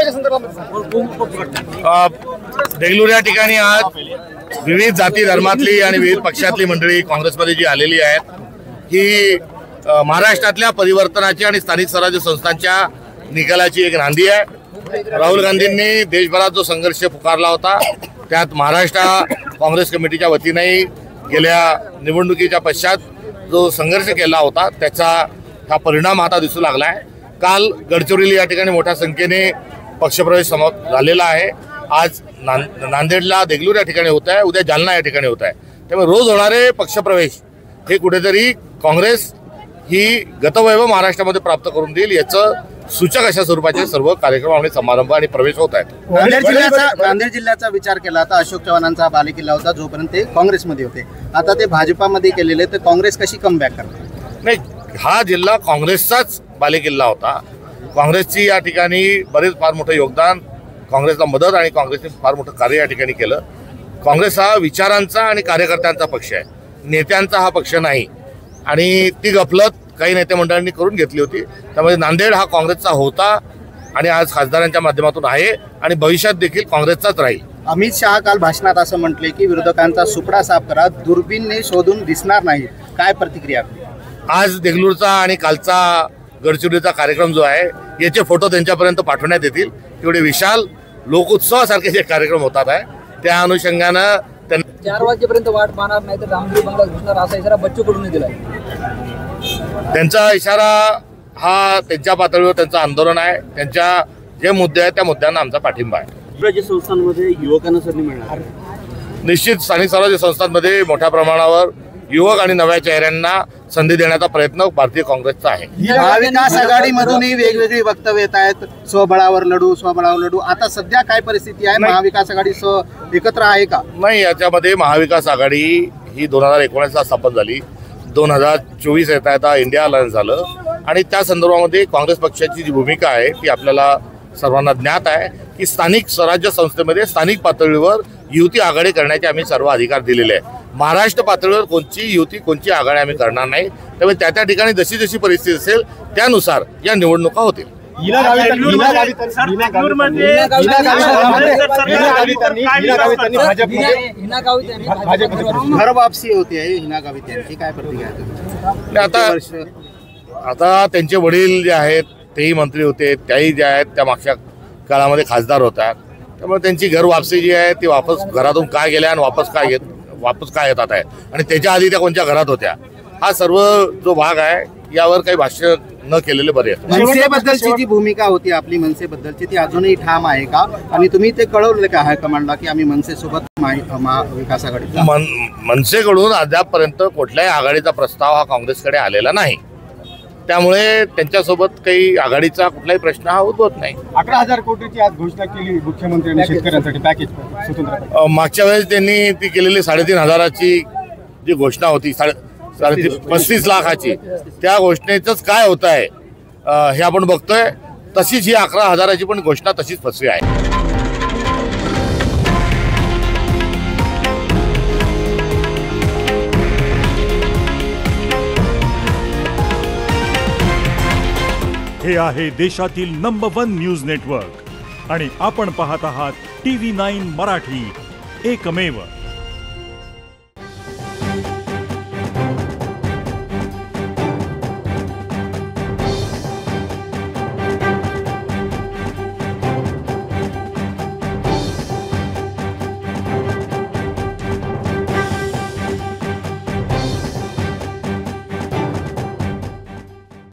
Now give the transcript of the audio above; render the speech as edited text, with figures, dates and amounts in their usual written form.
पक्षप्रवेशा संदर्भात देगलूर या ठिकाणी आज विविध जाती धर्मातली आणि विविध पक्षातली मंडळी काँग्रेसमध्ये जी आलेली आहेत ही महाराष्ट्रातल्या परिवर्तनाची आणि स्थानिक स्वराज्य संस्थांच्या निकालाची एक नांदी आहे। राहुल गांधींनी देशभरात जो संघर्ष पुकारला होता त्यात महाराष्ट्र काँग्रेस कमिटीच्या वतीने गेल्या निवडणुकीच्या पश्चात जो संघर्ष केला होता त्याचा हा परिणाम आता दिसू लागला आहे। काल गडचिरोली या ठिकाणी मोठ्या संख्येने पक्षप्रवेश झालेला आहे। आज नांदेडला देगलूर या ठिकाणी होत आहे, उद्या जालना या ठिकाणी होत आहे। त्यामुळे रोज होणारे पक्षप्रवेश हे कुठेतरी काँग्रेस ही गतवैभव महाराष्ट्रामध्ये प्राप्त करून देईल याचं सूचक अशा स्वरूपाचे सर्व कार्यक्रम आणि समारंभ आणि प्रवेश होत आहेत। नांदेड जिल्ह्याचा विचार केला तर अशोक चव्हाणांचा बालेकिल्ला होता जोपर्यंत ते काँग्रेसमध्ये होते, आता ते भाजपामध्ये केलेले, तर काँग्रेस कशी कमबॅक करणार? नाही, हा जिल्हा काँग्रेसचाच बालेकिल्ला होता। काँग्रेसची या ठिकाणी बरेच फार मोठं योगदान, काँग्रेसला मदत आणि काँग्रेसने फार मोठं कार्य या ठिकाणी केलं। काँग्रेस हा विचारांचा आणि कार्यकर्त्यांचा पक्ष आहे, नेत्यांचा हा पक्ष नाही आणि ती गफलत काही नेते मंडळांनी करून घेतली होती। त्यामुळे नांदेड हा काँग्रेसचा होता आणि आज खासदारांच्या माध्यमातून आहे आणि भविष्यात देखील काँग्रेसचाच राहील। अमित शहा काल भाषणात असं म्हटले की विरोधकांचा सुपडा साफ करा, दुर्बीनने शोधून दिसणार नाही, काय प्रतिक्रिया? आज देगलूरचा आणि कालचा गडचिरोलीचा कार्यक्रम जो आहे याचे फोटो त्यांच्यापर्यंत पाठवण्यात येतील। तेवढे विशाल लोकोत्सवासारखे जे कार्यक्रम होतात आहे त्या अनुषंगानं 4 वाजेपर्यंत वाट पाहणार नाही तर रामगिरी बंगला घुसणार असा इशारा बच्चू कडून दिला। त्यांचा इशारा हा त्यांच्या पातळीवर त्यांचं आंदोलन आहे, त्यांच्या जे मुद्दे आहेत त्या मुद्द्यांना आमचा पाठिंबा आहे। राज्य संस्थांमध्ये युवकांना संधी मिळणार निश्चित स्थानिक स्वराज्य संस्थांमध्ये मोठ्या प्रमाणावर युवक आणि नव्या चेहऱ्यांना संधी देण्याचा प्रयत्न भारतीय काँग्रेसचा आहे। महाविकास आघाडीमधूनही वेगवेगळी वक्तव्य येत आहेत, स्वबळावर लढू। आता सध्या काय परिस्थिती आहे? महाविकास आघाडी एकत्र आहे का? नाही, याच्यामध्ये महाविकास आघाडी ही 2019ला स्थापन झाली, 2024 येता इंडिया अलायन्स झालं आणि त्या संदर्भामध्ये काँग्रेस पक्षाची जी भूमिका आहे ती आपल्याला सर्वांना ज्ञात आहे की स्थानिक स्वराज्य संस्थेमध्ये स्थानिक पातळीवर युती आघाडी करण्याचे आम्ही सर्व अधिकार दिलेले आहे। महाराष्ट्र पातळीवर कोणची युती कोणची आघाडी आम्ही करणार नाही। त्यामुळे त्या ठिकाणी जशी जशी परिस्थिती असेल त्यानुसार या निवडणुका होतील। घर वापसी होती आहे हिना गावित यांची, काय प्रतिक्रिया? आता त्यांचे वडील जे आहेत तेही मंत्री होते, त्याही जे आहेत त्या मागच्या काळामध्ये खासदार होतात, त्यामुळे त्यांची घर वापसी जी आहे ती वापस घरातून काय गेल्या आणि वापस काय येतात आहे आणि त्याच्या आधी त्या कोणत्या घरात होत्या, हा सर्व जो भाग आहे यावर काही भाष्य न केलेले बरे आहेत। मनसेबद्दलची जी भूमिका होती आपली मनसेबद्दलची ती अजूनही ठाम आहे का? आणि तुम्ही ते कळवलं का हायकमांडला की आम्ही मनसेसोबत महाविकास आघाडी? मनसेकडून अद्यापपर्यंत कुठल्याही आघाडीचा प्रस्ताव हा काँग्रेसकडे आलेला नाही, त्यामुळे त्यांच्यासोबत काही आघाडीचा कुठलाही प्रश्न हा उद्भवत नाही। 11,000 कोटीची आज घोषणा केली मुख्यमंत्र्यांनी शेतकऱ्यांसाठी पॅकेज स्वतंत्र। मागच्या वेळेस त्यांनी ती केलेली 3,500ची जी घोषणा होती 35 लाखाची, त्या घोषणेचंच काय होत आहे हे आपण बघतोय। तशीच ही 11,000ची पण घोषणा तशीच फसवी आहे। हे आहे देशातील नंबर 1 न्यूज नेटवर्क आणि आपण पाहत आहात TV9 मराठी, एकमेव।